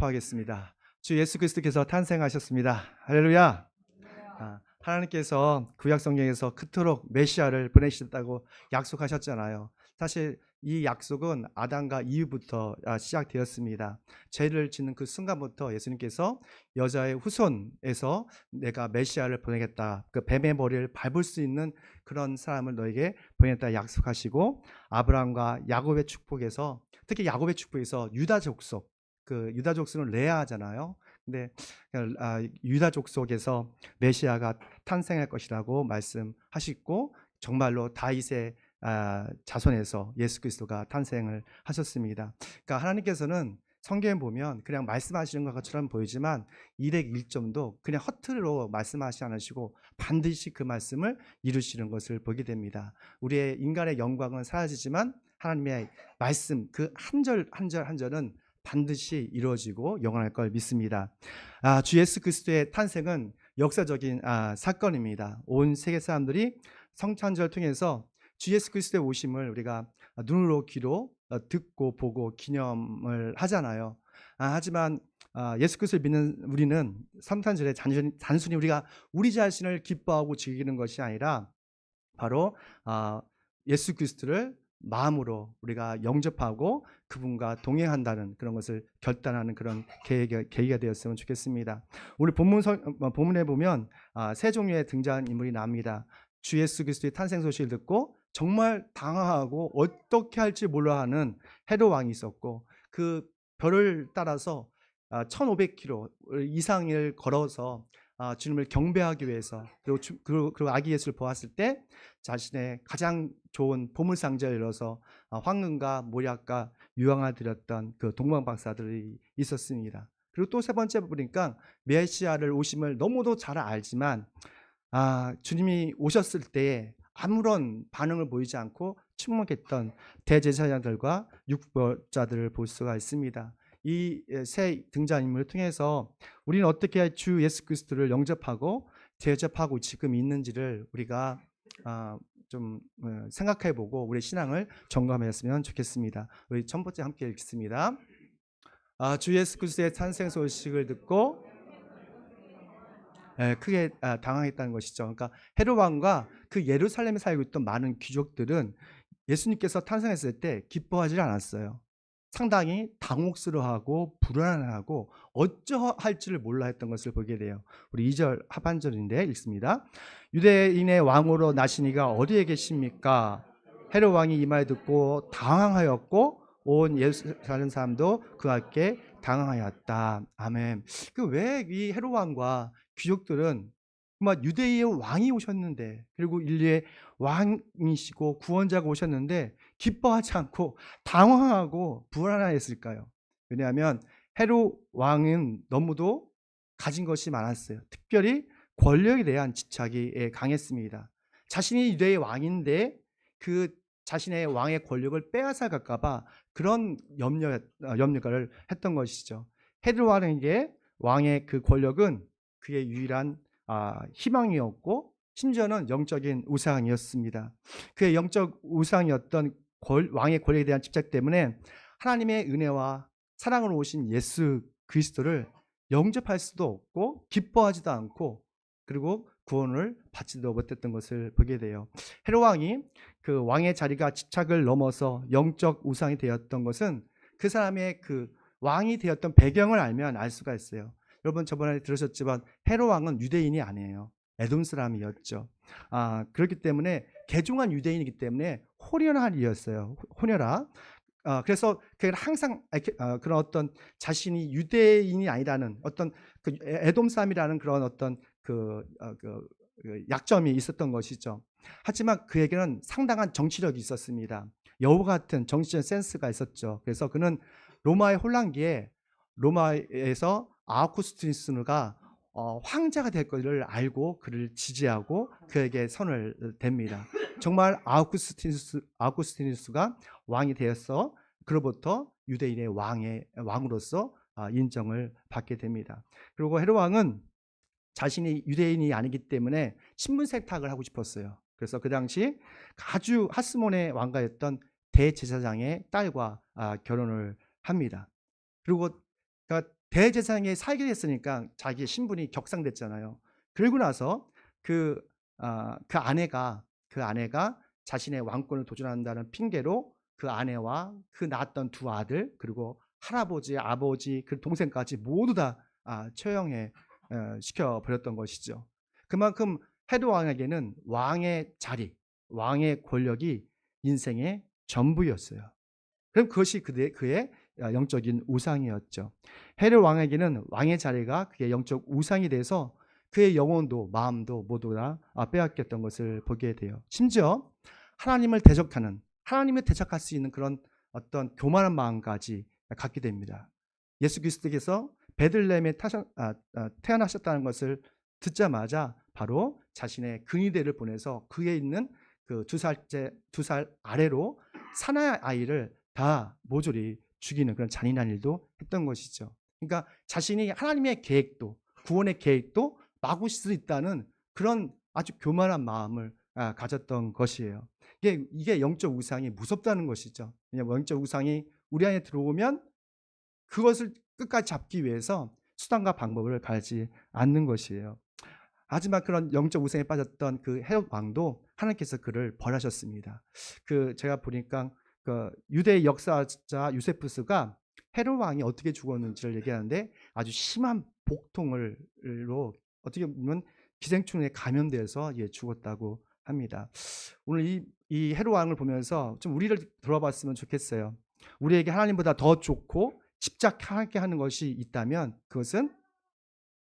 축복하겠습니다. 주 예수 그리스도께서 탄생하셨습니다. 할렐루야. 하나님께서 구약 성경에서 그토록 메시아를 보내시겠다고 약속하셨잖아요. 사실 이 약속은 아담과 이후부터 시작되었습니다. 죄를 짓는 그 순간부터 예수님께서 여자의 후손에서 내가 메시아를 보내겠다, 그 뱀의 머리를 밟을 수 있는 그런 사람을 너에게 보내겠다 약속하시고, 아브라함과 야곱의 축복에서, 특히 야곱의 축복에서 유다 족속, 그 유다 족속은 레아잖아요. 근데 유다 족속에서 메시아가 탄생할 것이라고 말씀하시고, 정말로 다윗의 자손에서 예수 그리스도가 탄생을 하셨습니다. 그러니까 하나님께서는 성경에 보면 그냥 말씀하시는 것처럼 보이지만 일액일점도 그냥 허투루로 말씀하시지 않으시고 반드시 그 말씀을 이루시는 것을 보게 됩니다. 우리의 인간의 영광은 사라지지만 하나님의 말씀 그 한 절 한 절은 반드시 이루어지고 영원할 걸 믿습니다. 주 예수 그리스도의 탄생은 역사적인 사건입니다. 온 세계 사람들이 성찬절을 통해서 주 예수 그리스도의 오심을 우리가 눈으로 귀로 듣고 보고 기념을 하잖아요. 하지만 예수 그리스도를 믿는 우리는 성찬절에 단순히 우리가 우리 자신을 기뻐하고 즐기는 것이 아니라 바로 예수 그리스도를 마음으로 우리가 영접하고 그분과 동행한다는 그런 것을 결단하는 그런 계기가 되었으면 좋겠습니다. 오늘 본문에 보면 세 종류의 등장인물이 나옵니다. 주 예수 그리스도의 탄생 소식을 듣고 정말 당황하고 어떻게 할지 몰라 하는 헤롯 왕이 있었고, 그 별을 따라서 1500km 이상을 걸어서 주님을 경배하기 위해서, 그리고 아기 예수를 보았을 때 자신의 가장 좋은 보물상자를 열어서 황금과 모략과 유황을 드렸던 그 동방 박사들이 있었습니다. 그리고 또 세 번째 보니까 메시아를 오심을 너무도 잘 알지만 주님이 오셨을 때 아무런 반응을 보이지 않고 침묵했던 대제사장들과 율법자들을 볼 수가 있습니다. 이 세 등장인물을 통해서 우리는 어떻게 주 예수 그리스도를 영접하고 대접하고 지금 있는지를 우리가 좀 생각해보고 우리 신앙을 점검했으면 좋겠습니다. 우리 첫 번째 함께 읽겠습니다. 주 예수 그리스도의 탄생 소식을 듣고 크게 당황했다는 것이죠. 그러니까 헤롯 왕과 그 예루살렘에 살고 있던 많은 귀족들은 예수님께서 탄생했을 때 기뻐하지 않았어요. 상당히 당혹스러워하고 불안하고 어쩌할지를 몰라 했던 것을 보게 돼요. 우리 2절 하반절인데 읽습니다. 유대인의 왕으로 나시니가 어디에 계십니까? 헤롯 왕이 이 말 듣고 당황하였고 온 예루살렘 사람도 그 앞에 당황하였다. 아멘. 그 왜 이 헤롯 왕과 귀족들은 정말 유대의 왕이 오셨는데, 그리고 인류의 왕이시고 구원자가 오셨는데 기뻐하지 않고 당황하고 불안했을까요? 왜냐하면 헤롯 왕은 너무도 가진 것이 많았어요. 특별히 권력에 대한 집착이 강했습니다. 자신이 유대의 왕인데 그 자신의 왕의 권력을 빼앗아갈까 봐 그런 염려를 했던 것이죠. 헤롯 왕에게 왕의 그 권력은 그의 유일한 희망이었고, 심지어는 영적인 우상이었습니다. 그의 영적 우상이었던 왕의 권력에 대한 집착 때문에 하나님의 은혜와 사랑으로 오신 예수 그리스도를 영접할 수도 없고 기뻐하지도 않고, 그리고 구원을 받지도 못했던 것을 보게 돼요. 헤롯 왕이 그 왕의 자리가 집착을 넘어서 영적 우상이 되었던 것은 그 사람의 그 왕이 되었던 배경을 알면 알 수가 있어요. 여러분 저번에 들으셨지만 헤롯 왕은 유대인이 아니에요. 에돔 사람이었죠. 그렇기 때문에 개종한 유대인이기 때문에 호련한이었어요. 호련하. 그래서 그는 항상 그런 어떤 자신이 유대인이 아니라는 어떤 그 에돔 사람이라는 그런 어떤 그 약점이 있었던 것이죠. 하지만 그에게는 상당한 정치력이 있었습니다. 여우 같은 정치적 센스가 있었죠. 그래서 그는 로마의 혼란기에 로마에서 아우구스티누스가 황제가 될 것을 알고 그를 지지하고 그에게 선을 댑니다. 정말 아우구스티누스가 왕이 되어서 그로부터 유대인의 왕으로서 인정을 받게 됩니다. 그리고 헤롯 왕은 자신이 유대인이 아니기 때문에 신분 세탁을 하고 싶었어요. 그래서 그 당시 아주 하스몬의 왕가였던 대제사장의 딸과 결혼을 합니다. 그리고 그러니까 대제사장에 살게 됐으니까 자기의 신분이 격상됐잖아요. 그러고 나서 그 그 아내가 자신의 왕권을 도전한다는 핑계로 그 아내와 그 낳았던 두 아들 그리고 할아버지, 아버지, 그 동생까지 모두 다 처형해 시켜 버렸던 것이죠. 그만큼 헤롯 왕에게는 왕의 자리, 왕의 권력이 인생의 전부였어요. 그럼 그것이 그의 영적인 우상이었죠. 헤롯 왕에게는 왕의 자리가 그의 영적 우상이 돼서 그의 영혼도 마음도 모두 다 빼앗겼던 것을 보게 돼요. 심지어 하나님을 대적할 수 있는 그런 어떤 교만한 마음까지 갖게 됩니다. 예수 그리스도께서 베들레헴에 태어나셨다는 것을 듣자마자 바로 자신의 근위대를 보내서 그에 있는 그 2살 아래로 사내 아이를 다 모조리 죽이는 그런 잔인한 일도 했던 것이죠. 그러니까 자신이 하나님의 계획도 구원의 계획도 막을 수 있다는 그런 아주 교만한 마음을 가졌던 것이에요. 이게 영적 우상이 무섭다는 것이죠. 왜냐하면 영적 우상이 우리 안에 들어오면 그것을 끝까지 잡기 위해서 수단과 방법을 가지 않는 것이에요. 하지만 그런 영적 우상에 빠졌던 그 헤롯 왕도 하나님께서 그를 벌하셨습니다. 제가 보니까 그 유대 역사자 유세푸스가 헤롯 왕이 어떻게 죽었는지를 얘기하는데 아주 심한 복통으로 어떻게 보면 기생충에 감염돼서 죽었다고 합니다. 오늘 이 헤롯 왕을 보면서 좀 우리를 돌아봤으면 좋겠어요. 우리에게 하나님보다 더 좋고 집착하게 하는 것이 있다면 그것은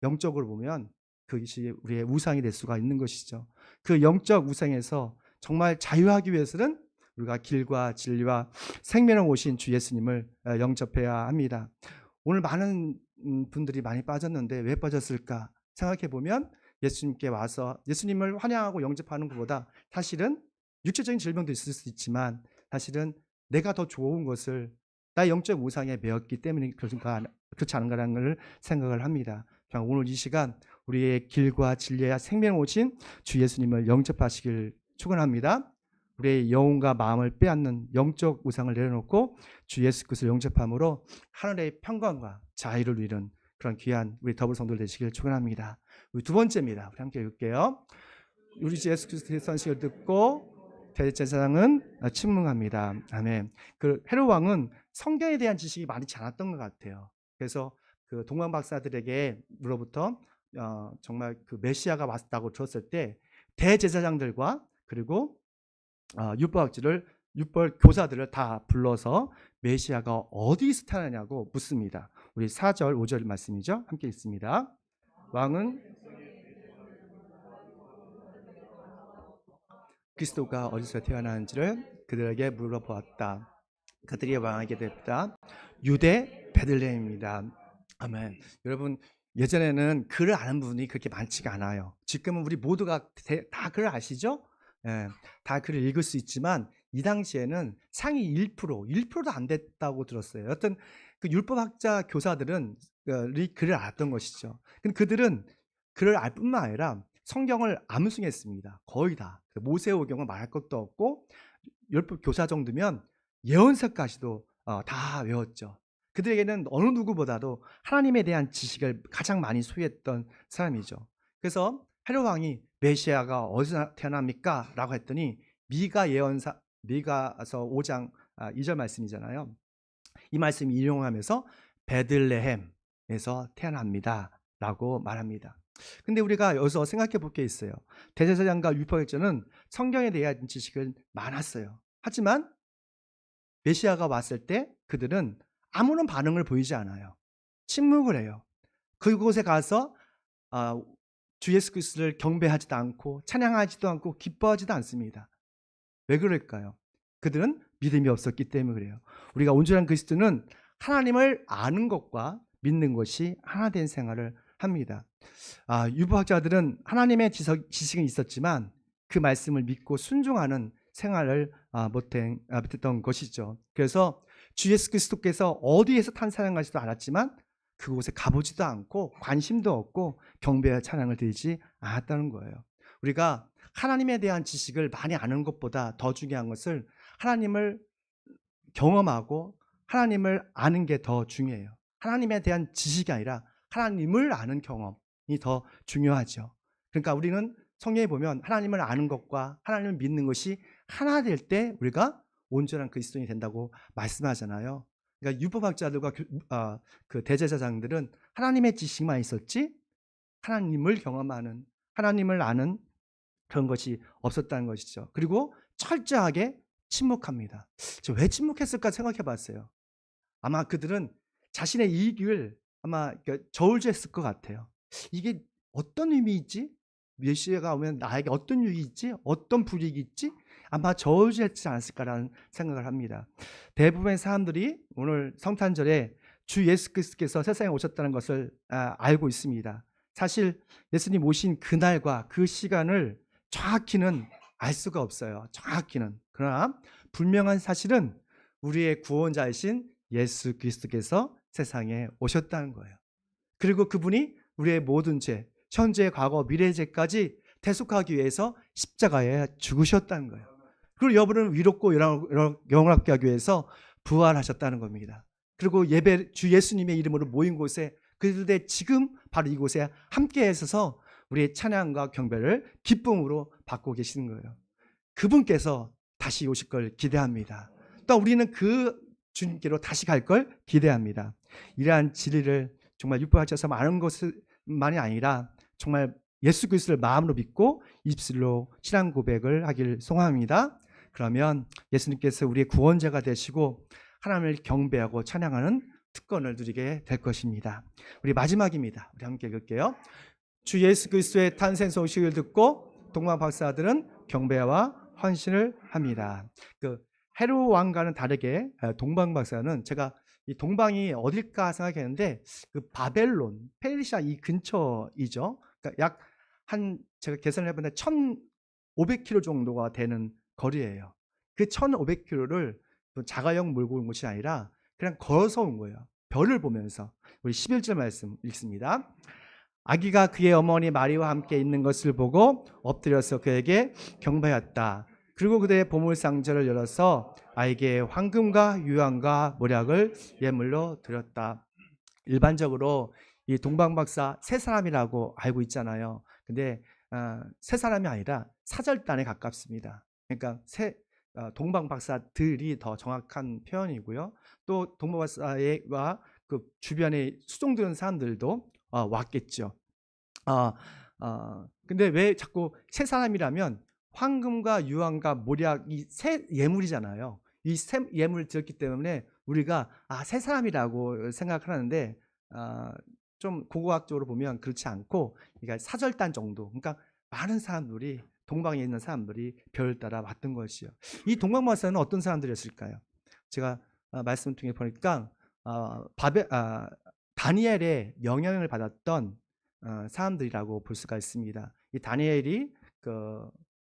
영적으로 보면 그것이 우리의 우상이 될 수가 있는 것이죠. 그 영적 우상에서 정말 자유하기 위해서는 우리가 길과 진리와 생명을 오신 주 예수님을 영접해야 합니다. 오늘 많은 분들이 많이 빠졌는데 왜 빠졌을까 생각해 보면 예수님께 와서 예수님을 환영하고 영접하는 것보다 사실은 육체적인 질병도 있을 수 있지만 사실은 내가 더 좋은 것을 나의 영적 우상에 매었기 때문에 그렇지 않은가라는 걸 생각을 합니다. 오늘 이 시간 우리의 길과 진리와 생명을 오신 주 예수님을 영접하시길 축원합니다. 우리의 영혼과 마음을 빼앗는 영적 우상을 내려놓고 주 예수 그리스도를 영접함으로 하늘의 평강과 자유를 누리는 그런 귀한 우리 더블 성도들 되시길 축원합니다. 우리 두 번째입니다. 우리 함께 읽을게요. 우리 주 예수 그리스도의 선식을 듣고 대제사장은 침묵합니다. 아멘. 그 헤롯 왕은 성경에 대한 지식이 많지 않았던 것 같아요. 그래서 그 동방 박사들에게 물어부터 정말 그 메시아가 왔다고 들었을 때 대제사장들과 그리고 율법 교사들을 다 불러서 메시아가 어디서 태어나냐고 묻습니다. 우리 4절 5절 말씀이죠. 함께 읽습니다. 왕은 그리스도가 어디서 태어나는지를 그들에게 물어보았다. 그들이 왕에게 대답했다. 유대 베들레헴입니다. 아멘. 여러분 예전에는 글을 아는 분이 그렇게 많지가 않아요. 지금은 우리 모두가 다 글을 아시죠? 예, 다 글을 읽을 수 있지만 이 당시에는 상위 1%도 안 됐다고 들었어요. 여튼 그 율법학자 교사들은 글을 알았던 것이죠. 근데 그들은 글을 알 뿐만 아니라 성경을 암송했습니다. 거의 다. 모세오경은 말할 것도 없고 율법 교사 정도면 예언서까지도 다 외웠죠. 그들에게는 어느 누구보다도 하나님에 대한 지식을 가장 많이 소유했던 사람이죠. 그래서 헤롯 왕이 메시아가 어디서 태어납니까? 라고 했더니 미가서 5장 2절 말씀이잖아요. 이 말씀 인용하면서 베들레헴에서 태어납니다 라고 말합니다. 근데 우리가 여기서 생각해 볼 게 있어요. 대제사장과 율법학자는 성경에 대한 지식은 많았어요. 하지만 메시아가 왔을 때 그들은 아무런 반응을 보이지 않아요. 침묵을 해요. 그곳에 가서 주 예수 그리스도를 경배하지도 않고 찬양하지도 않고 기뻐하지도 않습니다. 왜 그럴까요? 그들은 믿음이 없었기 때문에 그래요. 우리가 온전한 그리스도는 하나님을 아는 것과 믿는 것이 하나 된 생활을 합니다. 율법학자들은 하나님의 지식은 있었지만 그 말씀을 믿고 순종하는 생활을 못했던 것이죠. 그래서 주 예수 그리스도께서 어디에서 탄생하신지도 알았지만 그곳에 가보지도 않고 관심도 없고 경배와 찬양을 드리지 않았다는 거예요. 우리가 하나님에 대한 지식을 많이 아는 것보다 더 중요한 것을 하나님을 경험하고 하나님을 아는 게 더 중요해요. 하나님에 대한 지식이 아니라 하나님을 아는 경험이 더 중요하죠. 그러니까 우리는 성경에 보면 하나님을 아는 것과 하나님을 믿는 것이 하나 될 때 우리가 온전한 그리스도인이 된다고 말씀하잖아요. 그러니까 율법학자들과 그 대제사장들은 하나님의 지식만 있었지 하나님을 경험하는, 하나님을 아는 그런 것이 없었다는 것이죠. 그리고 철저하게 침묵합니다. 왜 침묵했을까 생각해 봤어요. 아마 그들은 자신의 이익을 아마 저울질했을 것 같아요. 이게 어떤 의미있지? 메시아가 오면 나에게 어떤 유익이 있지? 어떤 불이익이 있지? 아마 저울질했지 않았을까라는 생각을 합니다. 대부분의 사람들이 오늘 성탄절에 주 예수 그리스도께서 세상에 오셨다는 것을 알고 있습니다. 사실 예수님 오신 그날과 그 시간을 정확히는 알 수가 없어요. 정확히는. 그러나 분명한 사실은 우리의 구원자이신 예수 그리스도께서 세상에 오셨다는 거예요. 그리고 그분이 우리의 모든 죄, 현재, 과거, 미래의 죄까지 대속하기 위해서 십자가에 죽으셨다는 거예요. 그리고 여러분을 위롭고 영원하게 하기 위해서 부활하셨다는 겁니다. 그리고 주 예수님의 이름으로 모인 곳에 그들의 지금 바로 이곳에 함께 있어서 우리의 찬양과 경배를 기쁨으로 받고 계시는 거예요. 그분께서 다시 오실 걸 기대합니다. 또 우리는 그 주님께로 다시 갈 걸 기대합니다. 이러한 진리를 정말 율법학자에서 아는 것만이 아니라 정말 예수 그리스도를 마음으로 믿고 입술로 신앙 고백을 하길 소망합니다. 그러면 예수님께서 우리의 구원자가 되시고 하나님을 경배하고 찬양하는 특권을 누리게 될 것입니다. 우리 마지막입니다. 우리 함께 읽을게요. 주 예수 그리스도의 탄생 소식을 듣고 동방 박사들은 경배와 헌신을 합니다. 그 헤롯 왕과는 다르게 동방 박사는 제가 이 동방이 어딜까 생각했는데 그 바벨론, 페르시아 이 근처이죠. 그러니까 제가 계산을 해보는데 1,500km 정도가 되는 거리예요. 그 1,500km를 자가용 몰고 온 것이 아니라 그냥 걸어서 온 거예요. 별을 보면서. 우리 11절 말씀 읽습니다. 아기가 그의 어머니 마리와 함께 있는 것을 보고 엎드려서 그에게 경배하였다. 그리고 그들의 보물상자를 열어서 아이에게 황금과 유황과 모략을 예물로 드렸다. 일반적으로 이 동방박사 세 사람이라고 알고 있잖아요. 근데 세 사람이 아니라 사절단에 가깝습니다. 그러니까 동방박사들이 더 정확한 표현이고요. 또 동방박사와 그 주변에 수종드는 사람들도 왔겠죠. 근데 왜 자꾸 세 사람이라면 황금과 유황과 모략 이 세 예물이잖아요. 이 세 예물을 드렸기 때문에 우리가 세 사람이라고 생각을 하는데 좀 고고학적으로 보면 그렇지 않고 그러니까 사절단 정도. 그러니까 많은 사람들이 동방에 있는 사람들이 별을 따라 왔던 것이요. 이 동방박사는 어떤 사람들이었을까요? 제가 말씀을 통해 보니까 다니엘의 영향을 받았던 사람들이라고 볼 수가 있습니다. 이 다니엘이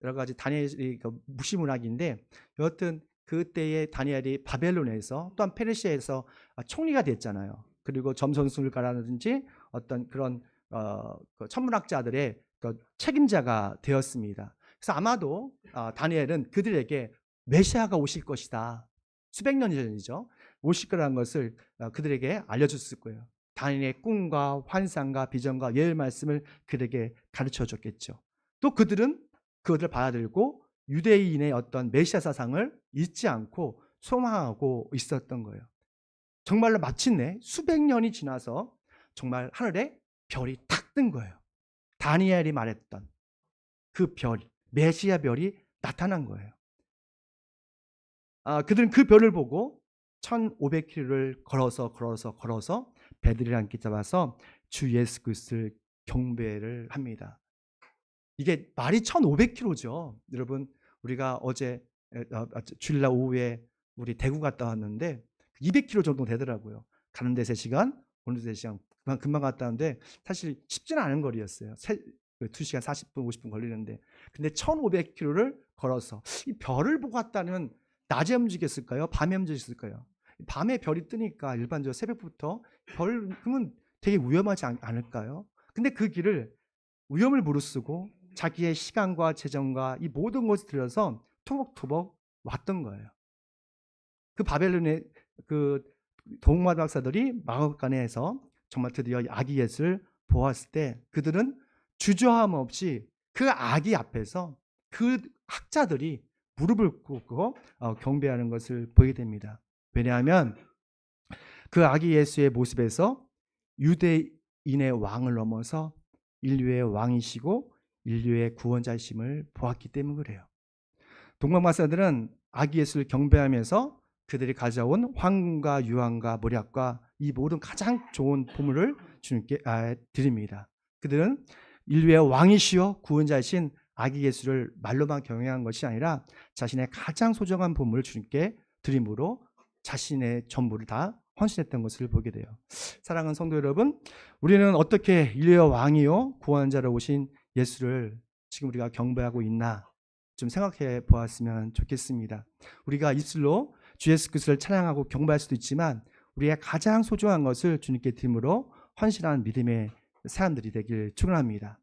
여러 가지 다니엘이 무시문학인데 여하튼 그때의 다니엘이 바벨론에서 또한 페르시아에서 총리가 됐잖아요. 그리고 점선술가라든지 어떤 그런 천문학자들의 책임자가 되었습니다. 그래서 아마도 다니엘은 그들에게 메시아가 오실 것이다. 수백 년 전이죠. 오실 거라는 것을 그들에게 알려줬을 거예요. 다니엘의 꿈과 환상과 비전과 예언 말씀을 그들에게 가르쳐 줬겠죠. 또 그들은 그것을 받아들고 유대인의 어떤 메시아 사상을 잊지 않고 소망하고 있었던 거예요. 정말로 마침내 수백 년이 지나서 정말 하늘에 별이 탁 뜬 거예요. 다니엘이 말했던 그 별, 메시아 별이 나타난 거예요. 그들은 그 별을 보고 1,500km를 걸어서 배들이랑 함께 잡아서 주 예수 그리스도를 경배를 합니다. 이게 말이 1,500km죠. 여러분 우리가 어제 주일날 오후에 우리 대구 갔다 왔는데 200km 정도 되더라고요. 가는 데 3시간, 오는 데 3시간. 금방 갔다 왔는데 사실 쉽지는 않은 거리였어요. 2시간 40분, 50분 걸리는데. 근데 1,500km를 걸어서 이 별을 보고 왔다는 낮에 움직였을까요? 밤에 움직였을까요? 밤에 별이 뜨니까 일반적으로 새벽부터 그러면 되게 위험하지 않을까요? 근데 그 길을 위험을 무릅쓰고 자기의 시간과 재정과 이 모든 것을 들여서 토벅토벅 왔던 거예요. 그 바벨론의 그 동마 박사들이 마법관에서 정말 드디어 아기 예수를 보았을 때 그들은 주저함 없이 그 아기 앞에서 그 학자들이 무릎을 꿇고 경배하는 것을 보게 됩니다. 왜냐하면 그 아기 예수의 모습에서 유대인의 왕을 넘어서 인류의 왕이시고 인류의 구원자이심을 보았기 때문에 그래요. 동방마사들은 아기 예수를 경배하면서 그들이 가져온 황금과 유황과 모략과 이 모든 가장 좋은 보물을 주님께 드립니다. 그들은 인류의 왕이시여 구원자이신 아기 예수를 말로만 경외한 것이 아니라 자신의 가장 소중한 보물을 주님께 드림으로 자신의 전부를 다 헌신했던 것을 보게 돼요. 사랑하는 성도 여러분, 우리는 어떻게 인류의 왕이요 구원자로 오신 예수를 지금 우리가 경배하고 있나 좀 생각해 보았으면 좋겠습니다. 우리가 입술로 주 예수 그리스도를 찬양하고 경배할 수도 있지만 우리의 가장 소중한 것을 주님께 드림으로 헌신하는 믿음의 사람들이 되길 축원합니다.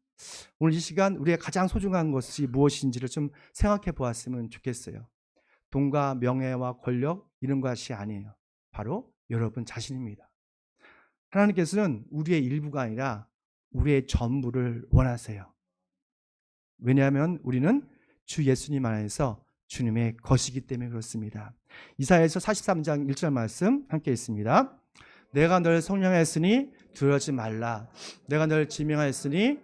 오늘 이 시간 우리의 가장 소중한 것이 무엇인지를 좀 생각해 보았으면 좋겠어요. 돈과 명예와 권력 이런 것이 아니에요. 바로 여러분 자신입니다. 하나님께서는 우리의 일부가 아니라 우리의 전부를 원하세요. 왜냐하면 우리는 주 예수님 안에서 주님의 것이기 때문에 그렇습니다. 이사야서 43장 1절 말씀 함께 있습니다. 내가 널 성령하였으니 두려워하지 말라. 내가 널 지명하였으니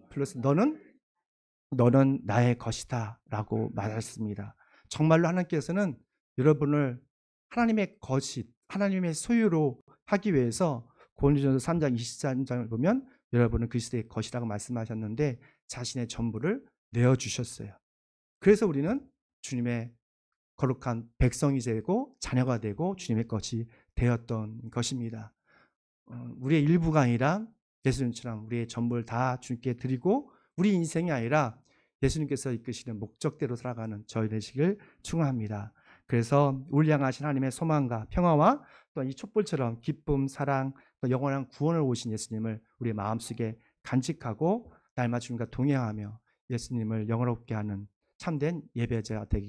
플러스 너는 나의 것이다 라고 말했습니다. 정말로 하나님께서는 여러분을 하나님의 것이 하나님의 소유로 하기 위해서 고린도전서 3장 23장을 보면 여러분은 그리스도의 것이라고 말씀하셨는데 자신의 전부를 내어주셨어요. 그래서 우리는 주님의 거룩한 백성이 되고 자녀가 되고 주님의 것이 되었던 것입니다. 우리의 일부가 아니라 예수님처럼 우리의 전부를 다 주님께 드리고 우리 인생이 아니라 예수님께서 이끄시는 목적대로 살아가는 저희 되시길 축원합니다. 그래서 우리 향하신 하나님의 소망과 평화와 또 이 촛불처럼 기쁨, 사랑, 또 영원한 구원을 오신 예수님을 우리 마음속에 간직하고 날마다 주님과 동행하며 예수님을 영원롭게 하는 참된 예배자 되길